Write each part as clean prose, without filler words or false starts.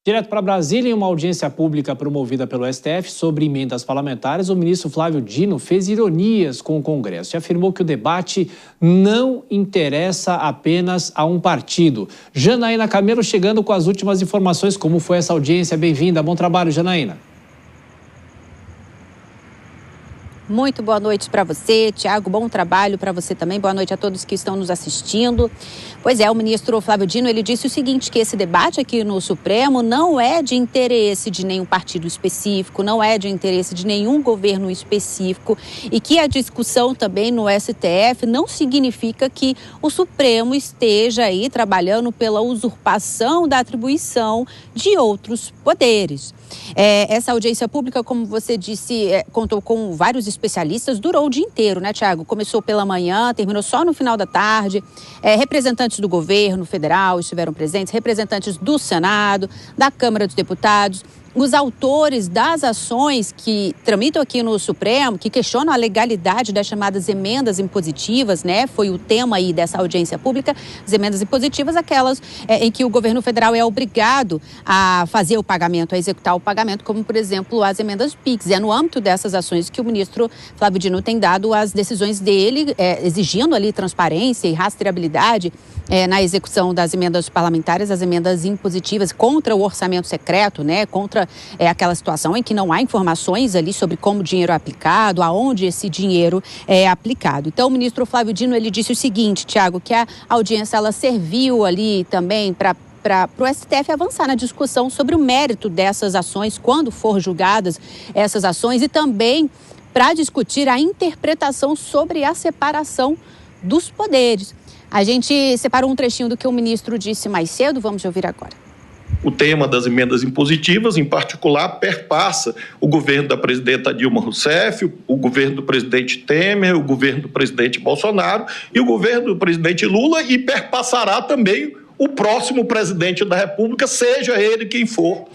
Direto para Brasília, em uma audiência pública promovida pelo STF sobre emendas parlamentares, o ministro Flávio Dino fez ironias com o Congresso e afirmou que o debate não interessa apenas a um partido. Janaína Camelo chegando com as últimas informações. Como foi essa audiência? Bem-vinda. Bom trabalho, Janaína. Muito boa noite para você, Tiago, bom trabalho para você também, boa noite a todos que estão nos assistindo. Pois é, o ministro Flávio Dino, ele disse o seguinte, que esse debate aqui no Supremo não é de interesse de nenhum partido específico, não é de interesse de nenhum governo específico e que a discussão também no STF não significa que o Supremo esteja aí trabalhando pela usurpação da atribuição de outros poderes. Essa audiência pública, como você disse, contou com vários especialistas, durou o dia inteiro, né, Tiago? Começou pela manhã, terminou só no final da tarde. Representantes do governo federal estiveram presentes, representantes do Senado, da Câmara dos Deputados. Os autores das ações que tramitam aqui no Supremo, que questionam a legalidade das chamadas emendas impositivas, né? Foi o tema aí dessa audiência pública, as emendas impositivas, aquelas em que o governo federal é obrigado a fazer o pagamento, a executar o pagamento, como, por exemplo, as emendas PIX. É no âmbito dessas ações que o ministro Flávio Dino tem dado as decisões dele, exigindo ali transparência e rastreabilidade na execução das emendas parlamentares, as emendas impositivas contra o orçamento secreto, né? Contra aquela situação em que não há informações ali sobre como o dinheiro é aplicado, aonde esse dinheiro é aplicado. Então, o ministro Flávio Dino, ele disse o seguinte, Tiago, que a audiência ela serviu ali também para o STF avançar na discussão sobre o mérito dessas ações, quando for julgadas essas ações, e também para discutir a interpretação sobre a separação dos poderes. A gente separou um trechinho do que o ministro disse mais cedo, vamos ouvir agora. O tema das emendas impositivas, em particular, perpassa o governo da presidenta Dilma Rousseff, o governo do presidente Temer, o governo do presidente Bolsonaro e o governo do presidente Lula, e perpassará também o próximo presidente da República, seja ele quem for.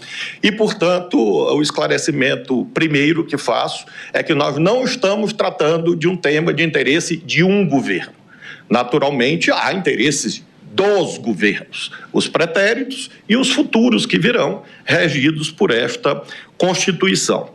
E, portanto, o esclarecimento primeiro que faço é que nós não estamos tratando de um tema de interesse de um governo. Naturalmente, há interesses dos governos, os pretéritos e os futuros que virão, regidos por esta Constituição.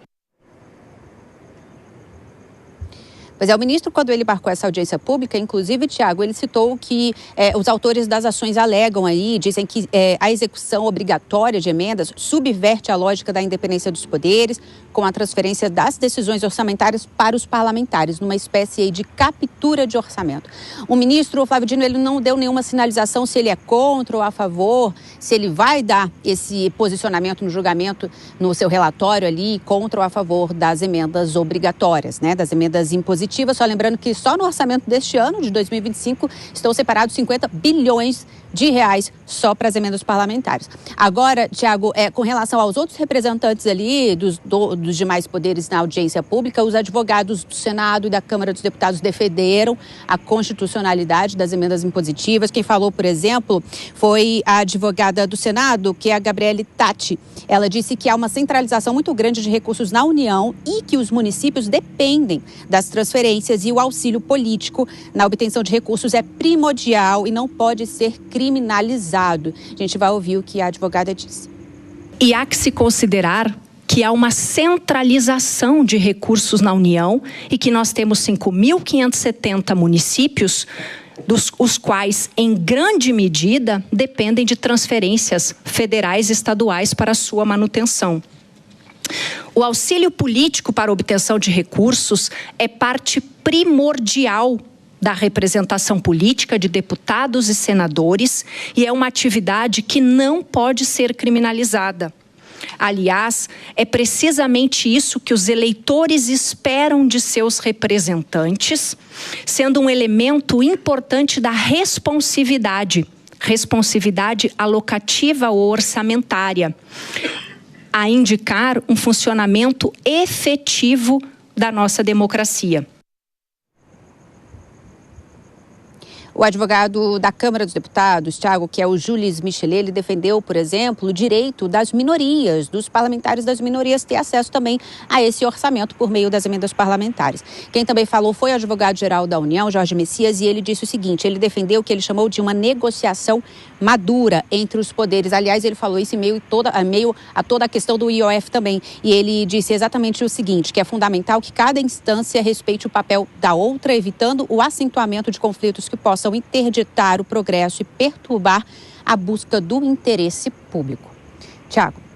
Pois é, o ministro, quando ele marcou essa audiência pública, inclusive, Tiago, ele citou que os autores das ações alegam aí, dizem que a execução obrigatória de emendas subverte a lógica da independência dos poderes, com a transferência das decisões orçamentárias para os parlamentares, numa espécie aí de captura de orçamento. O ministro Flávio Dino, ele não deu nenhuma sinalização se ele é contra ou a favor, se ele vai dar esse posicionamento no julgamento, no seu relatório ali, contra ou a favor das emendas obrigatórias, né, das emendas impositivas. Só lembrando que só no orçamento deste ano, de 2025, estão separados 50 bilhões de reais só para as emendas parlamentares. Agora, Tiago, com relação aos outros representantes ali, dos demais poderes na audiência pública, os advogados do Senado e da Câmara dos Deputados defenderam a constitucionalidade das emendas impositivas. Quem falou, por exemplo, foi a advogada do Senado, que é a Gabriele Tatti. Ela disse que há uma centralização muito grande de recursos na União e que os municípios dependem das transferências, e o auxílio político na obtenção de recursos é primordial e não pode ser criminalizado. A gente vai ouvir o que a advogada disse. E há que se considerar que há uma centralização de recursos na União e que nós temos 5.570 municípios, os quais, em grande medida, dependem de transferências federais e estaduais para a sua manutenção. O auxílio político para obtenção de recursos é parte primordial da representação política de deputados e senadores e é uma atividade que não pode ser criminalizada. Aliás, é precisamente isso que os eleitores esperam de seus representantes, sendo um elemento importante da responsividade alocativa ou orçamentária, a indicar um funcionamento efetivo da nossa democracia. O advogado da Câmara dos Deputados, Thiago, que é o Jules Michelet, ele defendeu, por exemplo, o direito das minorias, dos parlamentares das minorias ter acesso também a esse orçamento por meio das emendas parlamentares. Quem também falou foi o advogado-geral da União, Jorge Messias, e ele disse o seguinte: ele defendeu o que ele chamou de uma negociação madura entre os poderes. Aliás, ele falou isso em meio a toda a questão do IOF também. E ele disse exatamente o seguinte, que é fundamental que cada instância respeite o papel da outra, evitando o acentuamento de conflitos que possam interditar o progresso e perturbar a busca do interesse público. Tiago.